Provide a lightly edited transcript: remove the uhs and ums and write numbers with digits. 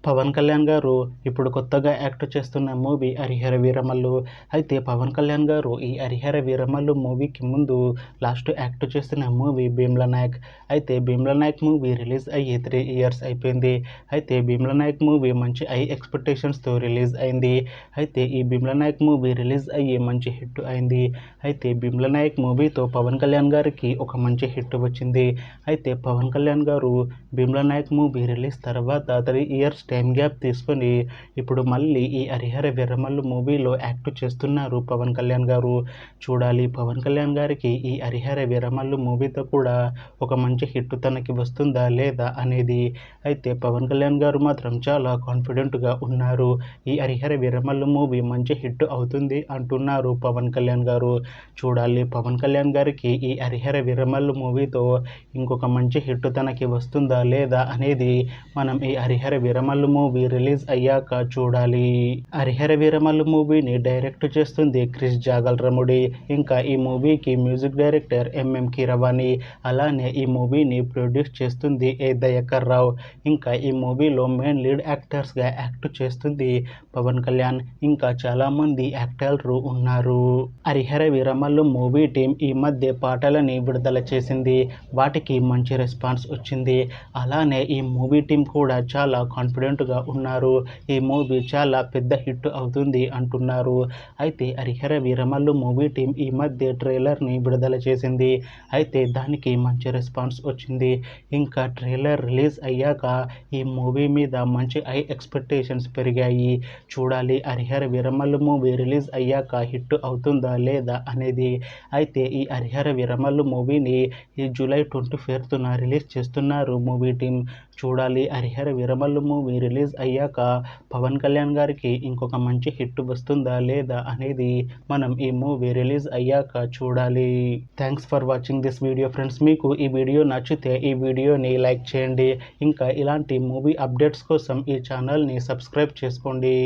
పవన్ కళ్యాణ్ గారు ఇప్పుడు కొత్తగా యాక్ట్ చేస్తున్న మూవీ హరిహర వీరమల్లు. అయితే పవన్ కళ్యాణ్ గారు ఈ హరిహర వీరమల్లు మూవీకి ముందు లాస్ట్ యాక్ట్ చేస్తున్న మూవీ భీమ్లా నాయక్. అయితే భీమ్లా నాయక్ మూవీ రిలీజ్ అయ్యి 3 ఇయర్స్ అయిపోయింది. అయితే భీమ్లా నాయక్ మూవీ మంచి హై ఎక్స్పెక్టేషన్స్తో రిలీజ్ అయింది. అయితే ఈ భీమ్లా నాయక్ మూవీ రిలీజ్ అయ్యి మంచి హిట్ అయింది. అయితే భీమ్లా నాయక్ మూవీతో పవన్ కళ్యాణ్ గారికి ఒక మంచి హిట్ వచ్చింది. అయితే పవన్ కళ్యాణ్ గారు భీమ్లా నాయక్ మూవీ రిలీజ్ తర్వాత 3 ఇయర్స్ టైం గ్యాప్ తీసుకొని ఇప్పుడు మళ్ళీ ఈ హరిహర వీరమల్లు మూవీలో యాక్ట్ చేస్తున్నారు పవన్ కళ్యాణ్ గారు. చూడాలి పవన్ కళ్యాణ్ గారికి ఈ హరిహర వీరమల్లు మూవీతో కూడా ఒక మంచి హిట్ తనకి వస్తుందా లేదా అనేది. అయితే పవన్ కళ్యాణ్ గారు మాత్రం చాలా కాన్ఫిడెంట్గా ఉన్నారు. ఈ హరిహర వీరమల్లు మూవీ మంచి హిట్ అవుతుంది అంటున్నారు పవన్ కళ్యాణ్ గారు. చూడాలి పవన్ కళ్యాణ్ గారికి ఈ హరిహర వీరమల్లు మూవీతో ఇంకొక మంచి హిట్ తనకి వస్తుందా లేదా అనేది మనం ఈ హరిహర వీరమల్లు మూవీ రిలీజ్ అయ్యాక చూడాలి. హరిహర వీరమల్లు మూవీని డైరెక్ట్ చేస్తుంది క్రిష్ జాగల్రముడి. ఇంకా ఈ మూవీకి మ్యూజిక్ డైరెక్టర్ ఎంఎం కీరవాణి. అలానే ఈ మూవీని ప్రొడ్యూస్ చేస్తుంది ఏ దయాకర్ రావు. ఇంకా ఈ మూవీలో మెయిన్ లీడ్ యాక్టర్స్గా యాక్ట్ చేస్తుంది పవన్ కళ్యాణ్. ఇంకా చాలామంది యాక్టర్లు ఉన్నారు. హరిహర వీరమల్లు మూవీ టీం ఈ మధ్య పాటలని విడుదల చేసింది. వాటికి మంచి రెస్పాన్స్ వచ్చింది. అలానే ఈ మూవీ టీం కూడా చాలా కాన్ఫిడెంట్గా ఉన్నారు. ఈ మూవీ చాలా పెద్ద హిట్ అవుతుంది అంటున్నారు. అయితే హరిహర వీరమల్లు మూవీ టీం ఈ మధ్య ట్రైలర్ని విడుదల చేసింది. అయితే దానికి మంచి రెస్పాన్స్ వచ్చింది. ఇంకా ట్రైలర్ రిలీజ్ అయ్యాక ఈ మూవీ మీద మంచి హై ఎక్స్పెక్టేషన్స్ పెరిగాయి. చూడాలి హరిహర వీరమల్లు మూవీ రిలీజ్ అయ్యాక హిట్ అవుతుందా లేదా అనేది. అయితే ఈ హరిహర వీరమల్లు మూవీని ఈ జూలై 24న రిలీజ్ చేస్తున్నారు మూవీ టీం. చూడాలి హరిహర వీరమల్లు మూవీ రిలీజ్ అయ్యాక పవన్ కళ్యాణ్ గారికి ఇంకొక మంచి హిట్ వస్తుందా లేదా అనేది మనం ఈ మూవీ రిలీజ్ అయ్యాక చూడాలి. Thanks for watching this video friends. మీకు ఈ వీడియో నచ్చితే ఈ వీడియోని లైక్ చేయండి. ఇంకా ఇలాంటి మూవీ అప్డేట్స్ కోసం ఈ ఛానల్ని సబ్స్క్రైబ్ చేసుకోండి.